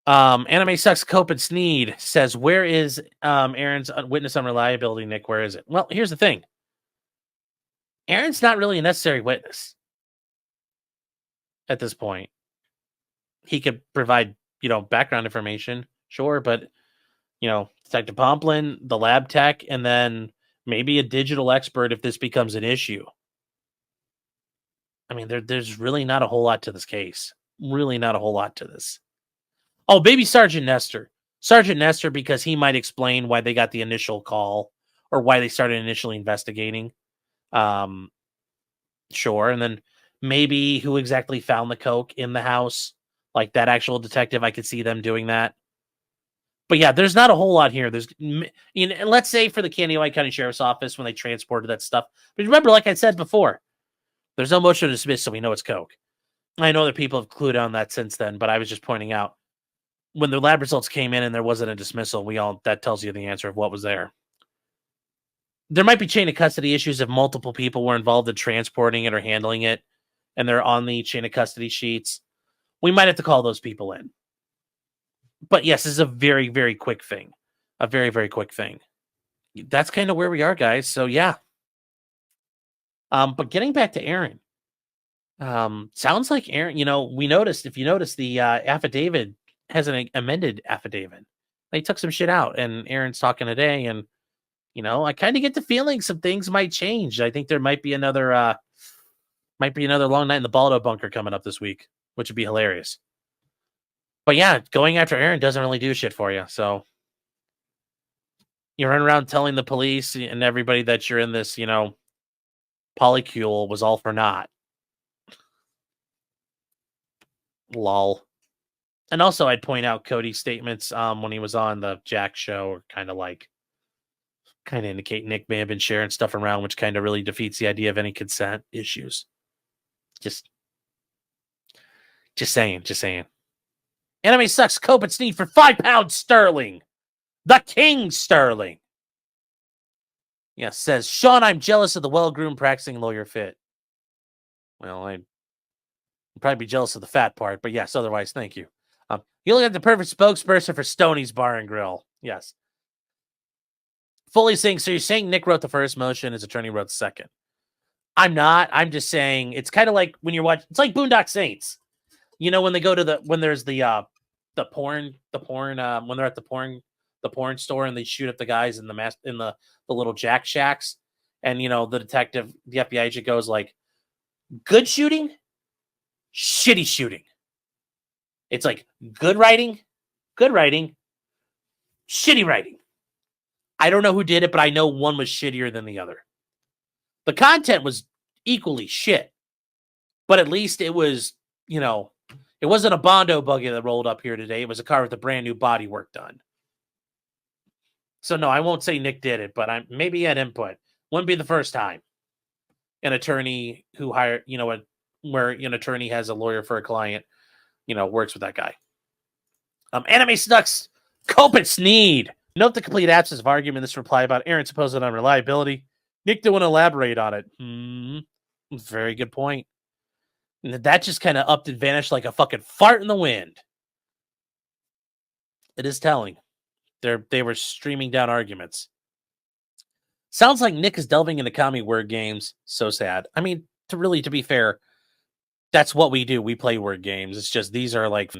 Anime Sucks Cope and Sneed says, where is Aaron's witness unreliability, Nick? Where is it? Well, here's the thing. Aaron's not really a necessary witness at this point. He could provide, background information, sure, but, Detective Pomplin, the lab tech, and then maybe a digital expert if this becomes an issue. I mean, there's really not a whole lot to this case. Really not a whole lot to this. Oh, maybe Sergeant Nestor. Sergeant Nestor, because he might explain why they got the initial call or why they started initially investigating. Sure. And then maybe who exactly found the coke in the house. Like that actual detective, I could see them doing that. But yeah, there's not a whole lot here. There's, let's say for the Candy White County Sheriff's Office when they transported that stuff. But remember, like I said before, there's no motion to dismiss, so we know it's coke. I know that people have clued on that since then, but I was just pointing out when the lab results came in and there wasn't a dismissal, that tells you the answer of what was there. There might be chain of custody issues if multiple people were involved in transporting it or handling it, and they're on the chain of custody sheets. We might have to call those people in. But yes, this is a very, very quick thing. A very, very quick thing. That's kind of where we are, guys. So yeah. But getting back to Aaron. Sounds like Aaron, we noticed, if you notice, the affidavit has an amended affidavit. They took some shit out, and Aaron's talking today, and I kind of get the feeling some things might change. I think there might be another long night in the Baldo bunker coming up this week, which would be hilarious. But yeah, going after Aaron doesn't really do shit for you. So you run around telling the police and everybody that you're in this, polycule was all for naught. Lol. And also, I'd point out Cody's statements when he was on the Jack show are kind of indicate Nick may have been sharing stuff around, which kind of really defeats the idea of any consent issues. Just saying. Anime Sucks Cope and Sneed for £5 sterling. The King Sterling. Yeah, says, Sean, I'm jealous of the well-groomed practicing lawyer fit. Well, I'd probably be jealous of the fat part, but yes, otherwise, thank you. You look like the perfect spokesperson for Stoney's Bar and Grill. Yes. Fully saying, so you're saying Nick wrote the first motion, his attorney wrote the second. I'm not. I'm just saying it's kind of like when you're watching, it's like Boondock Saints. When they go to when there's the porn, when they're at the porn store and they shoot up the guys in the little Jack Shacks, and the detective, the FBI agent goes like, good shooting, shitty shooting. It's like good writing, shitty writing. I don't know who did it, but I know one was shittier than the other. The content was equally shit, but at least it was, it wasn't a Bondo buggy that rolled up here today. It was a car with a brand new bodywork done. So no, I won't say Nick did it, but maybe he had input. Wouldn't be the first time an attorney who hired, where an attorney has a lawyer for a client, works with that guy. Anime Snucks, Cope and Sneed. Note the complete absence of argument in this reply about Aaron's supposed unreliability. Nick didn't want to elaborate on it. Very good point. And that just kind of upped and vanished like a fucking fart in the wind. It is telling. They were streaming down arguments. Sounds like Nick is delving into commie word games. So sad. I mean, to be fair, that's what we do. We play word games. It's just these are like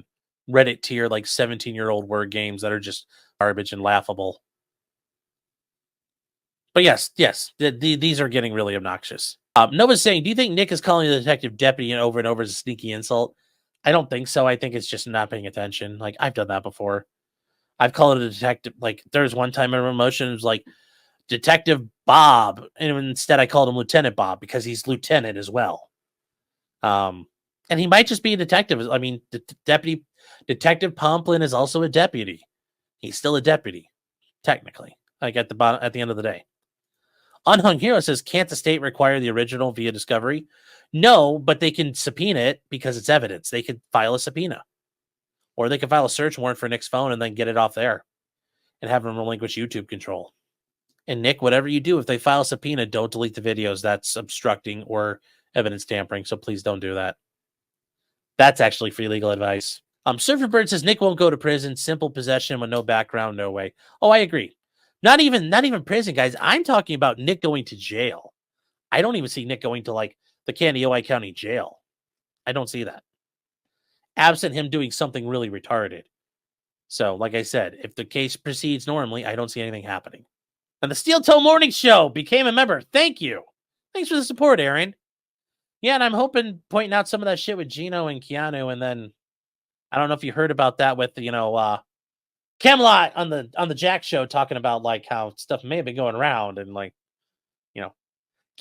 Reddit tier, like 17-year-old word games that are just garbage and laughable. But yes, these are getting really obnoxious. Nova's saying, do you think Nick is calling the detective deputy and over as a sneaky insult? I don't think so. I think it's just not paying attention. Like, I've done that before. I've called it a detective. Like, there's one time in Emotion, it was like, Detective Bob. And instead I called him Lieutenant Bob because he's lieutenant as well. And he might just be a detective. I mean, Detective Pomplin is also a deputy. He's still a deputy, technically. Like at the end of the day. Unhung Hero says, can't the state require the original via discovery? No, but they can subpoena it because it's evidence. They could file a subpoena. Or they could file a search warrant for Nick's phone and then get it off there and have him relinquish YouTube control. And Nick, whatever you do, if they file a subpoena, don't delete the videos. That's obstructing or evidence tampering, so please don't do that. That's actually free legal advice. Surfer Bird says Nick won't go to prison. Simple possession with no background, no way. Oh, I agree. Not even prison, guys. I'm talking about Nick going to jail. I don't even see Nick going to like the Candioi County Jail. I don't see that. Absent him doing something really retarded. So, like I said, if the case proceeds normally, I don't see anything happening. And the Steel Toe Morning Show became a member. Thank you. Thanks for the support, Aaron. Yeah, and I'm hoping pointing out some of that shit with Gino and Keanu, and then I don't know if you heard about that with Camelot on the Jack Show talking about like how stuff may have been going around and like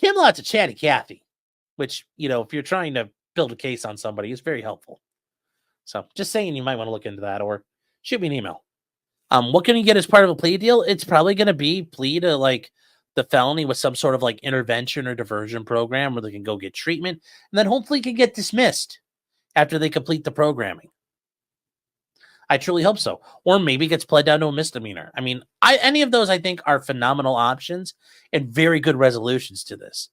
Camelot's a chatty Cathy, which if you're trying to build a case on somebody is very helpful. So just saying, you might want to look into that or shoot me an email. What can you get as part of a plea deal? It's probably going to be plea to like the felony with some sort of like intervention or diversion program where they can go get treatment and then hopefully can get dismissed after they complete the programming. I truly hope so. Or maybe gets pled down to a misdemeanor. I mean, any of those I think are phenomenal options and very good resolutions to this.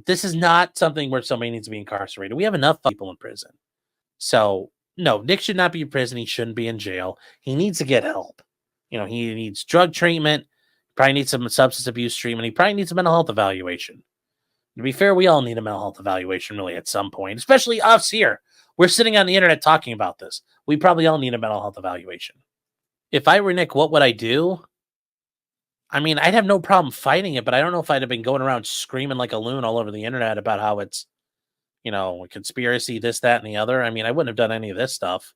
This is not something where somebody needs to be incarcerated. We have enough people in prison. So, no, Nick should not be in prison. He shouldn't be in jail. He needs to get help. He needs drug treatment. Probably needs some substance abuse treatment. He probably needs a mental health evaluation. To be fair, we all need a mental health evaluation really at some point, especially us here. We're sitting on the internet talking about this. We probably all need a mental health evaluation. If I were Nick, what would I do? I mean, I'd have no problem fighting it, but I don't know if I'd have been going around screaming like a loon all over the internet about how it's, a conspiracy, this, that, and the other. I mean, I wouldn't have done any of this stuff.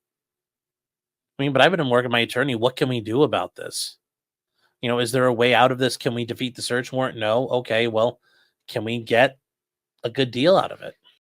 I mean, but I would have been working with my attorney. What can we do about this? Is there a way out of this? Can we defeat the search warrant? No. Okay, well, can we get a good deal out of it?